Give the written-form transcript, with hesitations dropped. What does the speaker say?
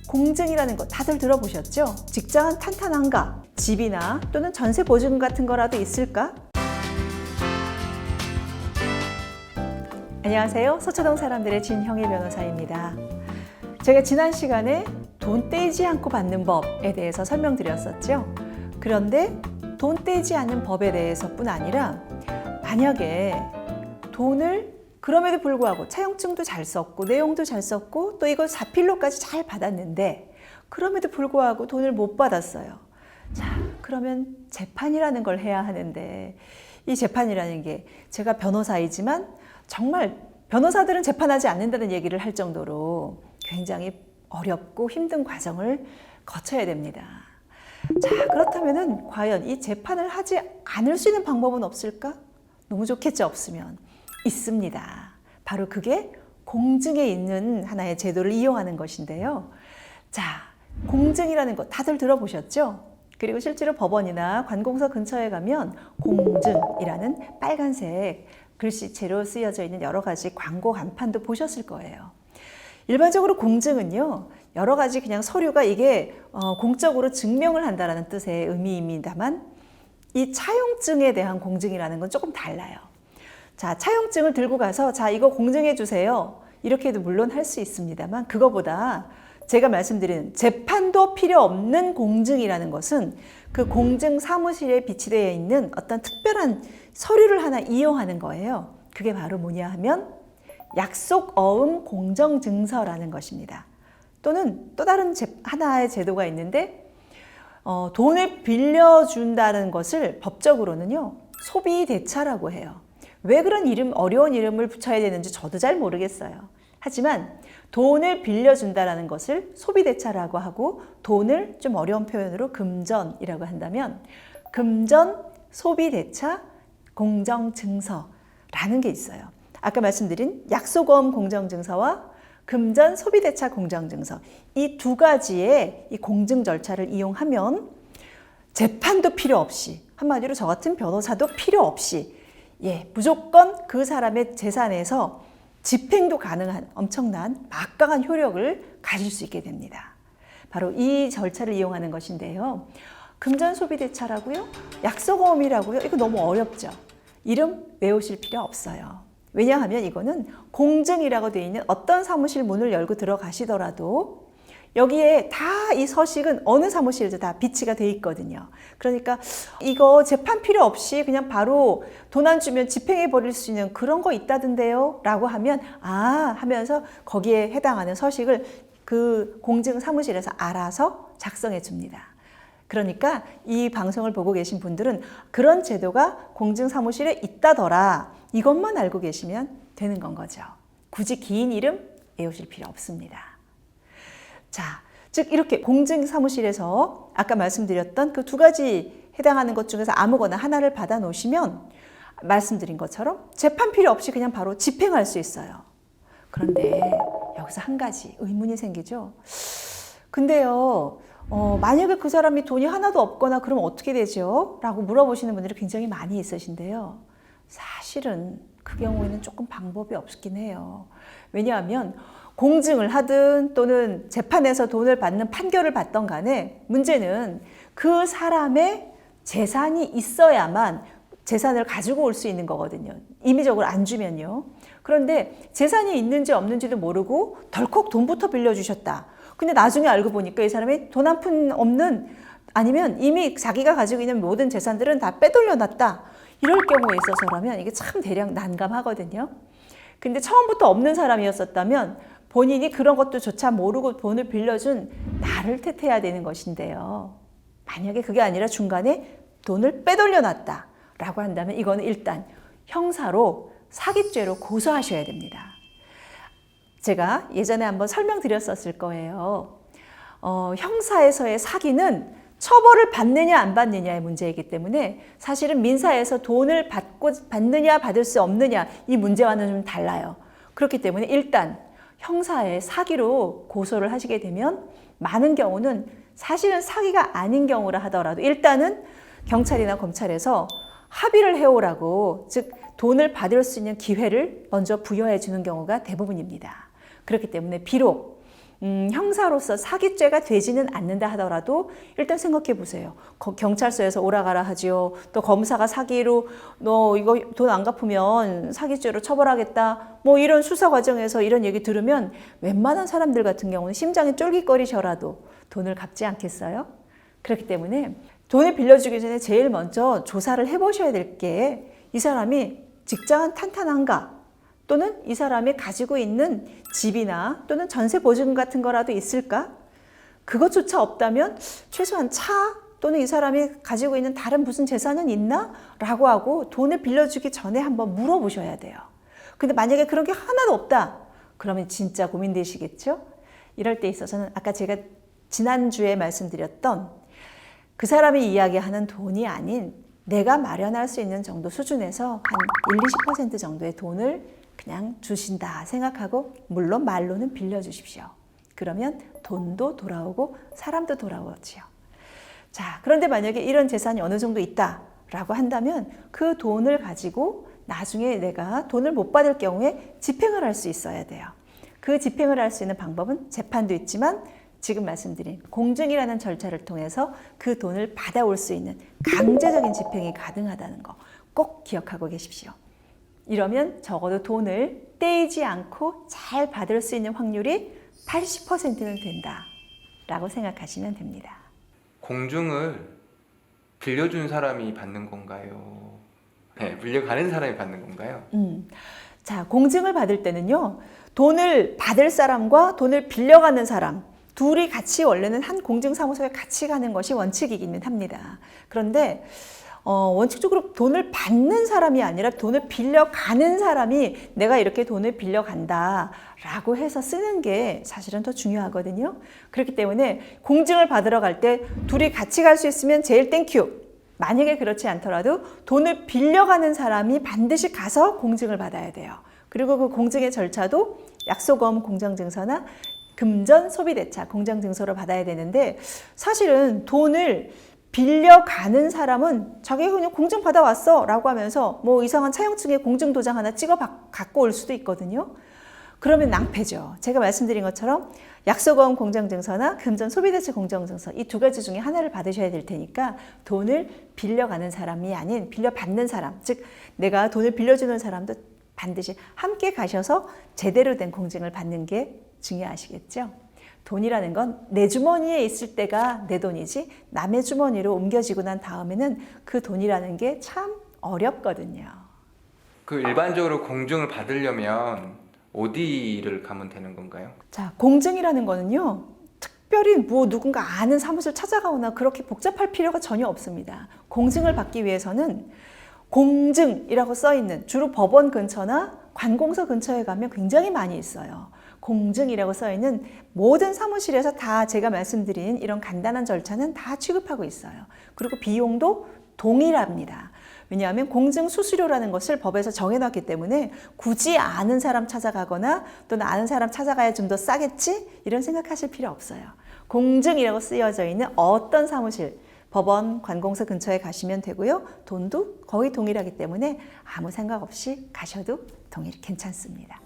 공증이라는 거 다들 들어보셨죠? 직장은 탄탄한가? 집이나 또는 전세 보증금 같은 거라도 있을까? 안녕하세요. 서초동 사람들의 진형희 변호사입니다. 제가 지난 시간에 돈 떼지 않고 받는 법에 대해서 설명드렸었죠. 그런데 돈 떼지 않는 법에 대해서뿐 아니라 만약에 돈을 그럼에도 불구하고 차용증도 잘 썼고 내용도 잘 썼고 또 이걸 사필로까지 잘 받았는데 그럼에도 불구하고 돈을 못 받았어요. 자, 그러면 재판이라는 걸 해야 하는데 이 재판이라는 게 제가 변호사이지만 정말 변호사들은 재판하지 않는다는 얘기를 할 정도로 굉장히 어렵고 힘든 과정을 거쳐야 됩니다. 자, 그렇다면은 과연 이 재판을 하지 않을 수 있는 방법은 없을까? 너무 좋겠죠, 없으면. 있습니다. 바로 그게 공증에 있는 하나의 제도를 이용하는 것인데요. 자, 공증이라는 거 다들 들어보셨죠? 그리고 실제로 법원이나 관공서 근처에 가면 공증이라는 빨간색 글씨체로 쓰여져 있는 여러 가지 광고 간판도 보셨을 거예요. 일반적으로 공증은요, 여러 가지 그냥 서류가 이게 공적으로 증명을 한다는 뜻의 의미입니다만 이 차용증에 대한 공증이라는 건 조금 달라요. 자, 차용증을 들고 가서 자, 이거 공증해 주세요. 이렇게도 물론 할 수 있습니다만 그거보다 제가 말씀드린 재판도 필요 없는 공증이라는 것은 그 공증 사무실에 비치되어 있는 어떤 특별한 서류를 하나 이용하는 거예요. 그게 바로 뭐냐 하면 약속 어음 공정증서라는 것입니다. 또는 또 다른 하나의 제도가 있는데 돈을 빌려준다는 것을 법적으로는요, 소비대차라고 해요. 왜 그런 어려운 이름을 붙여야 되는지 저도 잘 모르겠어요. 하지만 돈을 빌려준다는 것을 소비대차라고 하고 돈을 좀 어려운 표현으로 금전이라고 한다면 금전 소비대차 공정증서라는 게 있어요. 아까 말씀드린 약속어음 공정증서와 금전 소비대차 공정증서, 이 두 가지의 이 공증 절차를 이용하면 재판도 필요 없이, 한마디로 저 같은 변호사도 필요 없이 무조건 그 사람의 재산에서 집행도 가능한 엄청난 막강한 효력을 가질 수 있게 됩니다. 바로 이 절차를 이용하는 것인데요. 금전 소비대차라고요? 약속어음이라고요? 이거 너무 어렵죠? 이름 외우실 필요 없어요. 왜냐하면 이거는 공증이라고 되어 있는 어떤 사무실 문을 열고 들어가시더라도 여기에 다 이 서식은 어느 사무실에도 다 비치가 돼 있거든요. 그러니까 이거 재판 필요 없이 그냥 바로 돈 안 주면 집행해 버릴 수 있는 그런 거 있다던데요? 라고 하면 하면서 거기에 해당하는 서식을 그 공증 사무실에서 알아서 작성해 줍니다. 그러니까 이 방송을 보고 계신 분들은 그런 제도가 공증 사무실에 있다더라, 이것만 알고 계시면 되는 건 거죠. 굳이 긴 이름 외우실 필요 없습니다. 자, 즉 이렇게 공증 사무실에서 아까 말씀드렸던 그 두 가지 해당하는 것 중에서 아무거나 하나를 받아 놓으시면 말씀드린 것처럼 재판 필요 없이 그냥 바로 집행할 수 있어요. 그런데 여기서 한 가지 의문이 생기죠. 근데요, 만약에 그 사람이 돈이 하나도 없거나 그러면 어떻게 되죠? 라고 물어보시는 분들이 굉장히 많이 있으신데요. 사실은 그 경우에는 조금 방법이 없긴 해요. 왜냐하면 공증을 하든 또는 재판에서 돈을 받는 판결을 받던 간에 문제는 그 사람의 재산이 있어야만 재산을 가지고 올 수 있는 거거든요. 임의적으로 안 주면요. 그런데 재산이 있는지 없는지도 모르고 덜컥 돈부터 빌려주셨다. 근데 나중에 알고 보니까 이 사람이 돈 한 푼 없는, 아니면 이미 자기가 가지고 있는 모든 재산들은 다 빼돌려 놨다. 이럴 경우에 있어서라면 이게 참 대략 난감하거든요. 근데 처음부터 없는 사람이었었다면 본인이 그런 것도 조차 모르고 돈을 빌려준 나를 탓해야 되는 것인데요. 만약에 그게 아니라 중간에 돈을 빼돌려 놨다 라고 한다면 이거는 일단 형사로 사기죄로 고소하셔야 됩니다. 제가 예전에 한번 설명드렸었을 거예요. 형사에서의 사기는 처벌을 받느냐 안 받느냐의 문제이기 때문에 사실은 민사에서 돈을 받느냐 받을 수 없느냐 이 문제와는 좀 달라요. 그렇기 때문에 일단 형사의 사기로 고소를 하시게 되면 많은 경우는 사실은 사기가 아닌 경우라 하더라도 일단은 경찰이나 검찰에서 합의를 해오라고, 즉 돈을 받을 수 있는 기회를 먼저 부여해 주는 경우가 대부분입니다. 그렇기 때문에 비록 형사로서 사기죄가 되지는 않는다 하더라도 일단 생각해 보세요. 경찰서에서 오라가라 하지요. 또 검사가 사기로 너 이거 돈 안 갚으면 사기죄로 처벌하겠다. 뭐 이런 수사 과정에서 이런 얘기 들으면 웬만한 사람들 같은 경우는 심장이 쫄깃거리셔라도 돈을 갚지 않겠어요? 그렇기 때문에 돈을 빌려주기 전에 제일 먼저 조사를 해보셔야 될 게 이 사람이 직장은 탄탄한가? 또는 이 사람이 가지고 있는 집이나 또는 전세 보증금 같은 거라도 있을까? 그것조차 없다면 최소한 차 또는 이 사람이 가지고 있는 다른 무슨 재산은 있나? 라고 하고 돈을 빌려주기 전에 한번 물어보셔야 돼요. 근데 만약에 그런 게 하나도 없다. 그러면 진짜 고민되시겠죠? 이럴 때 있어서는 아까 제가 지난주에 말씀드렸던 그 사람이 이야기하는 돈이 아닌 내가 마련할 수 있는 정도 수준에서 한 1, 20% 정도의 돈을 그냥 주신다 생각하고 물론 말로는 빌려주십시오. 그러면 돈도 돌아오고 사람도 돌아오지요. 자, 그런데 만약에 이런 재산이 어느 정도 있다라고 한다면 그 돈을 가지고 나중에 내가 돈을 못 받을 경우에 집행을 할 수 있어야 돼요. 그 집행을 할 수 있는 방법은 재판도 있지만 지금 말씀드린 공증이라는 절차를 통해서 그 돈을 받아올 수 있는 강제적인 집행이 가능하다는 거 꼭 기억하고 계십시오. 이러면 적어도 돈을 떼이지 않고 잘 받을 수 있는 확률이 80%는 된다라고 생각하시면 됩니다. 공증을 빌려준 사람이 받는 건가요? 네, 빌려가는 사람이 받는 건가요? 자, 공증을 받을 때는요, 돈을 받을 사람과 돈을 빌려가는 사람 둘이 같이 원래는 한 공증사무소에 같이 가는 것이 원칙이기는 합니다. 그런데 원칙적으로 돈을 받는 사람이 아니라 돈을 빌려가는 사람이 내가 이렇게 돈을 빌려간다 라고 해서 쓰는 게 사실은 더 중요하거든요. 그렇기 때문에 공증을 받으러 갈 때 둘이 같이 갈 수 있으면 제일 땡큐. 만약에 그렇지 않더라도 돈을 빌려가는 사람이 반드시 가서 공증을 받아야 돼요. 그리고 그 공증의 절차도 약소금 공정증서나 금전 소비대차 공정증서로 받아야 되는데 사실은 돈을 빌려가는 사람은 자기가 그냥 공증 받아왔어 라고 하면서 뭐 이상한 차용증에 공증도장 하나 찍어 갖고 올 수도 있거든요. 그러면 낭패죠. 제가 말씀드린 것처럼 약소금 공정증서나 금전 소비대차 공정증서 이 두 가지 중에 하나를 받으셔야 될 테니까 돈을 빌려가는 사람이 아닌 빌려받는 사람, 즉 내가 돈을 빌려주는 사람도 반드시 함께 가셔서 제대로 된 공증을 받는 게 중요하시겠죠. 돈이라는 건 내 주머니에 있을 때가 내 돈이지 남의 주머니로 옮겨지고 난 다음에는 그 돈이라는 게 참 어렵거든요. 그 일반적으로 공증을 받으려면 어디를 가면 되는 건가요? 자, 공증이라는 거는요. 특별히 뭐 누군가 아는 사무실 찾아가거나 그렇게 복잡할 필요가 전혀 없습니다. 공증을 받기 위해서는 공증이라고 써 있는 주로 법원 근처나 관공서 근처에 가면 굉장히 많이 있어요. 공증이라고 써 있는 모든 사무실에서 다 제가 말씀드린 이런 간단한 절차는 다 취급하고 있어요. 그리고 비용도 동일합니다. 왜냐하면 공증 수수료라는 것을 법에서 정해놨기 때문에 굳이 아는 사람 찾아가거나 또는 아는 사람 찾아가야 좀 더 싸겠지? 이런 생각하실 필요 없어요. 공증이라고 쓰여져 있는 어떤 사무실, 법원, 관공서 근처에 가시면 되고요. 돈도 거의 동일하기 때문에 아무 생각 없이 가셔도 괜찮습니다.